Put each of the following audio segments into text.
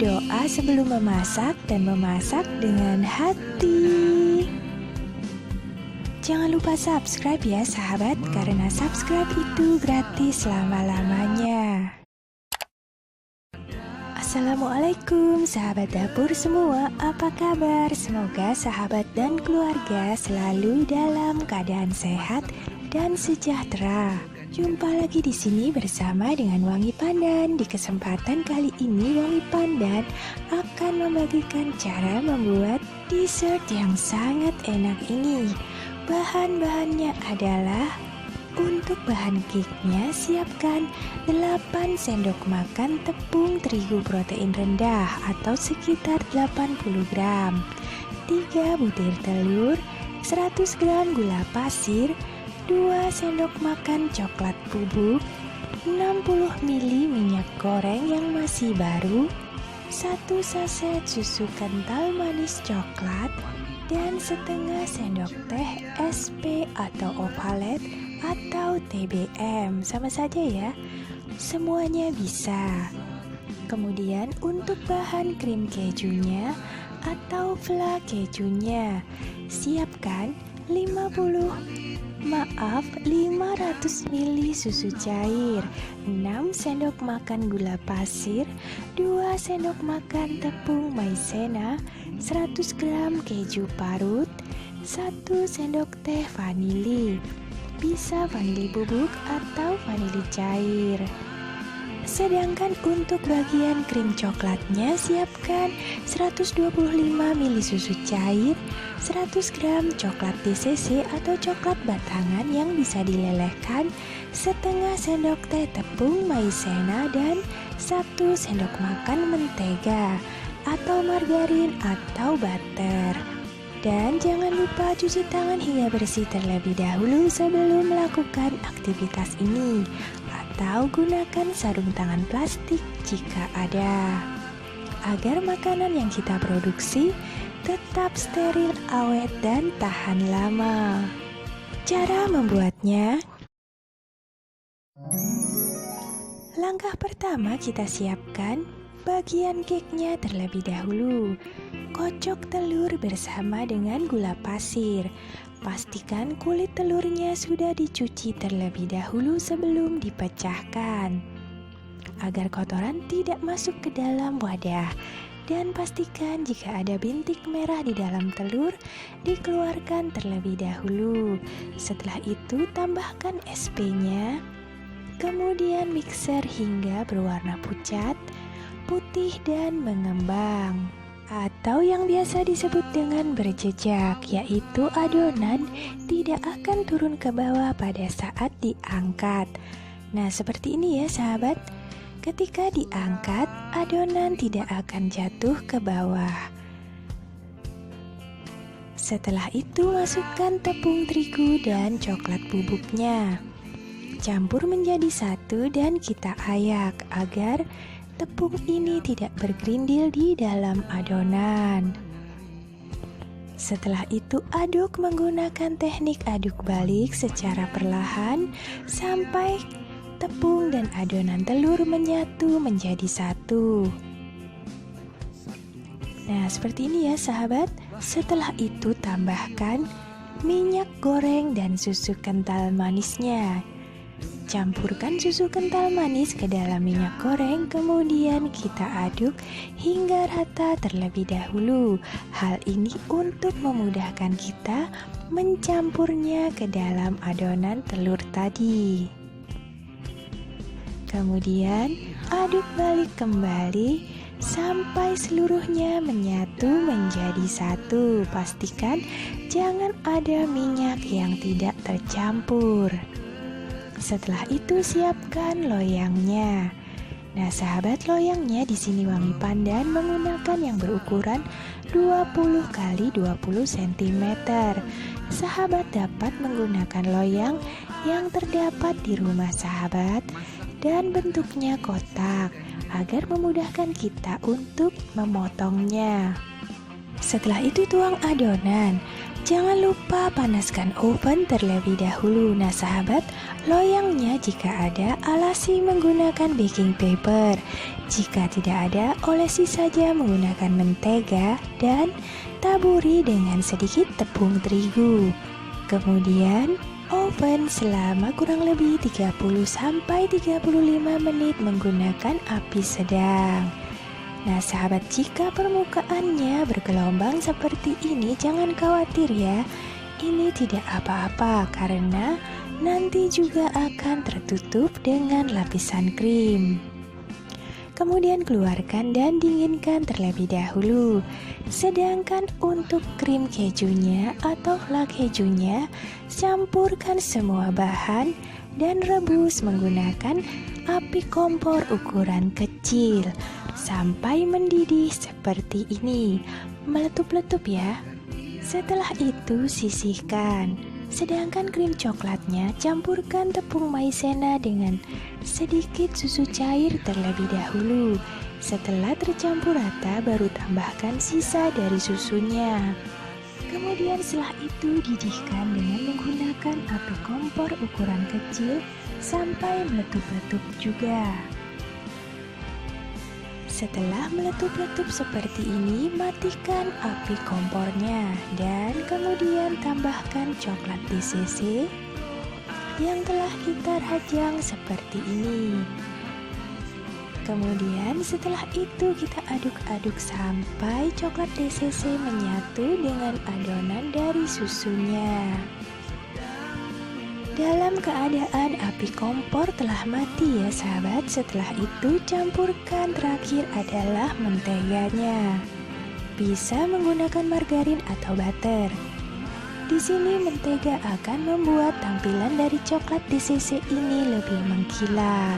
berdoa sebelum memasak dan memasak dengan hati. Jangan lupa subscribe ya sahabat, karena subscribe itu gratis selama-lamanya. Assalamualaikum sahabat dapur semua, apa kabar? Semoga sahabat dan keluarga selalu dalam keadaan sehat dan sejahtera. Jumpa lagi di sini bersama dengan Wangi Pandan. Di kesempatan kali ini Wangi Pandan akan membagikan cara membuat dessert yang sangat enak ini. Bahan-bahannya adalah, untuk bahan cake-nya siapkan 8 sendok makan tepung terigu protein rendah atau sekitar 80 gram, 3 butir telur, 100 gram gula pasir, 2 sendok makan coklat bubuk, 60 ml minyak goreng yang masih baru, 1 saset susu kental manis coklat, dan setengah sendok teh SP atau Ovalet atau TBM, sama saja ya, semuanya bisa. Kemudian untuk bahan krim kejunya atau fla kejunya, siapkan 500 ml susu cair, 6 sendok makan gula pasir, 2 sendok makan tepung maizena, 100 gram keju parut, 1 sendok teh vanili, bisa vanili bubuk atau vanili cair. Sedangkan untuk bagian krim coklatnya siapkan 125 ml susu cair, 100 gram coklat DCC atau coklat batangan yang bisa dilelehkan, setengah sendok teh tepung maizena, dan 1 sendok makan mentega atau margarin atau butter. Dan jangan lupa cuci tangan hingga bersih terlebih dahulu sebelum melakukan aktivitas ini, atau gunakan sarung tangan plastik jika ada, agar makanan yang kita produksi tetap steril, awet, dan tahan lama. Cara membuatnya: langkah pertama, kita siapkan bagian cake-nya terlebih dahulu. Kocok telur bersama dengan gula pasir. Pastikan kulit telurnya sudah dicuci terlebih dahulu sebelum dipecahkan, agar kotoran tidak masuk ke dalam wadah. Dan pastikan jika ada bintik merah di dalam telur, dikeluarkan terlebih dahulu. Setelah itu tambahkan SP-nya, kemudian mixer hingga berwarna pucat, putih, dan mengembang, atau yang biasa disebut dengan berjejak, yaitu adonan tidak akan turun ke bawah pada saat diangkat. Nah, seperti ini ya sahabat. Ketika diangkat, adonan tidak akan jatuh ke bawah. Setelah itu masukkan tepung terigu dan coklat bubuknya. Campur menjadi satu dan kita ayak agar tepung ini tidak bergerindil di dalam adonan. Setelah itu aduk menggunakan teknik aduk balik secara perlahan sampai tepung dan adonan telur menyatu menjadi satu. Nah, seperti ini ya sahabat. Setelah itu tambahkan minyak goreng dan susu kental manisnya. Campurkan susu kental manis ke dalam minyak goreng, kemudian kita aduk hingga rata terlebih dahulu. Hal ini untuk memudahkan kita mencampurnya ke dalam adonan telur tadi. Kemudian aduk balik kembali sampai seluruhnya menyatu menjadi satu. Pastikan jangan ada minyak yang tidak tercampur. Setelah itu siapkan loyangnya. Nah, sahabat, loyangnya di sini Wangi Pandan menggunakan yang berukuran 20 x 20 cm. Sahabat dapat menggunakan loyang yang terdapat di rumah sahabat dan bentuknya kotak agar memudahkan kita untuk memotongnya. Setelah itu tuang adonan. Jangan lupa panaskan oven terlebih dahulu. Nah sahabat, loyangnya jika ada alasi menggunakan baking paper. Jika tidak ada, olesi saja menggunakan mentega dan taburi dengan sedikit tepung terigu. Kemudian oven selama kurang lebih 30-35 menit menggunakan api sedang. Nah sahabat, jika permukaannya bergelombang seperti ini, jangan khawatir ya. Ini tidak apa-apa karena nanti juga akan tertutup dengan lapisan krim. Kemudian keluarkan dan dinginkan terlebih dahulu. Sedangkan untuk krim kejunya atau flan kejunya, campurkan semua bahan dan rebus menggunakan api kompor ukuran kecil sampai mendidih seperti ini, meletup-letup ya. Setelah itu sisihkan. Sedangkan krim coklatnya campurkan tepung maizena dengan sedikit susu cair terlebih dahulu. Setelah tercampur rata baru tambahkan sisa dari susunya. Kemudian setelah itu didihkan dengan menggunakan api kompor ukuran kecil sampai meletup-letup juga. Setelah meletup-letup seperti ini, matikan api kompornya dan kemudian tambahkan coklat DCC yang telah kita rajang seperti ini. Kemudian setelah itu kita aduk-aduk sampai coklat DCC menyatu dengan adonan dari susunya. Dalam keadaan api kompor telah mati ya sahabat. Setelah itu campurkan terakhir adalah menteganya. Bisa menggunakan margarin atau butter. Di sini mentega akan membuat tampilan dari coklat DCC ini lebih mengkilat.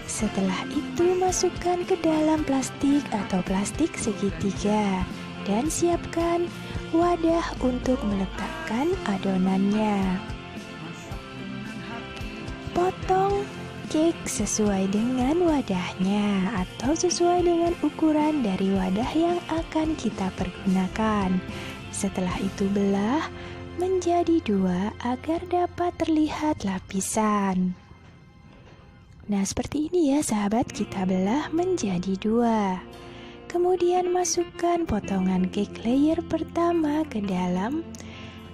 Setelah itu masukkan ke dalam plastik atau plastik segitiga dan siapkan wadah untuk meletakkan adonannya. Potong cake sesuai dengan wadahnya atau sesuai dengan ukuran dari wadah yang akan kita pergunakan. Setelah itu belah menjadi 2 agar dapat terlihat lapisan. Nah seperti ini ya sahabat, kita belah menjadi 2. Kemudian masukkan potongan cake layer pertama ke dalam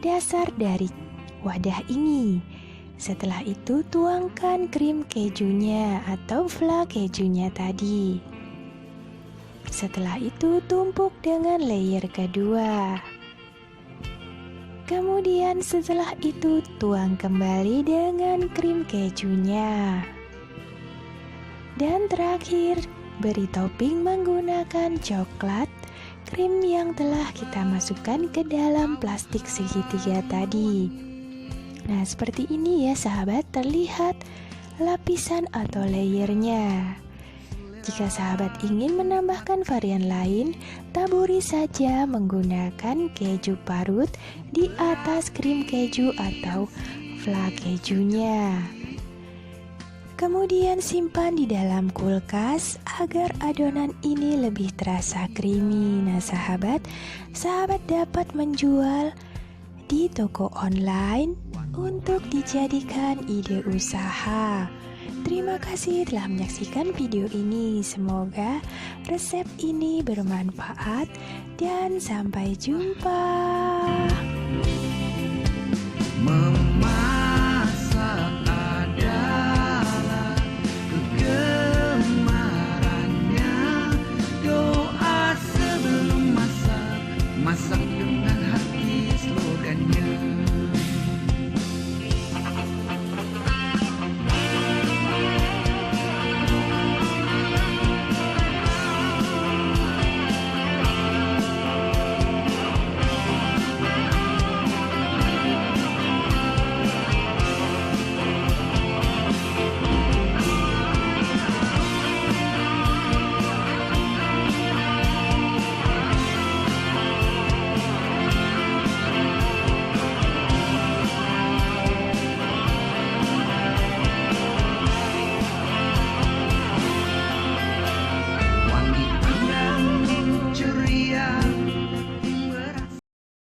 dasar dari wadah ini. Setelah itu tuangkan krim kejunya atau flan kejunya tadi. Setelah itu tumpuk dengan layer kedua. Kemudian setelah itu tuang kembali dengan krim kejunya. Dan terakhir beri topping menggunakan coklat krim yang telah kita masukkan ke dalam plastik segitiga tadi. Nah seperti ini ya sahabat, terlihat lapisan atau layernya. Jika sahabat ingin menambahkan varian lain, taburi saja menggunakan keju parut di atas krim keju atau flan kejunya. Kemudian simpan di dalam kulkas agar adonan ini lebih terasa creamy. Nah sahabat dapat menjual di toko online untuk dijadikan ide usaha. Terima kasih telah menyaksikan video ini. Semoga resep ini bermanfaat dan sampai jumpa.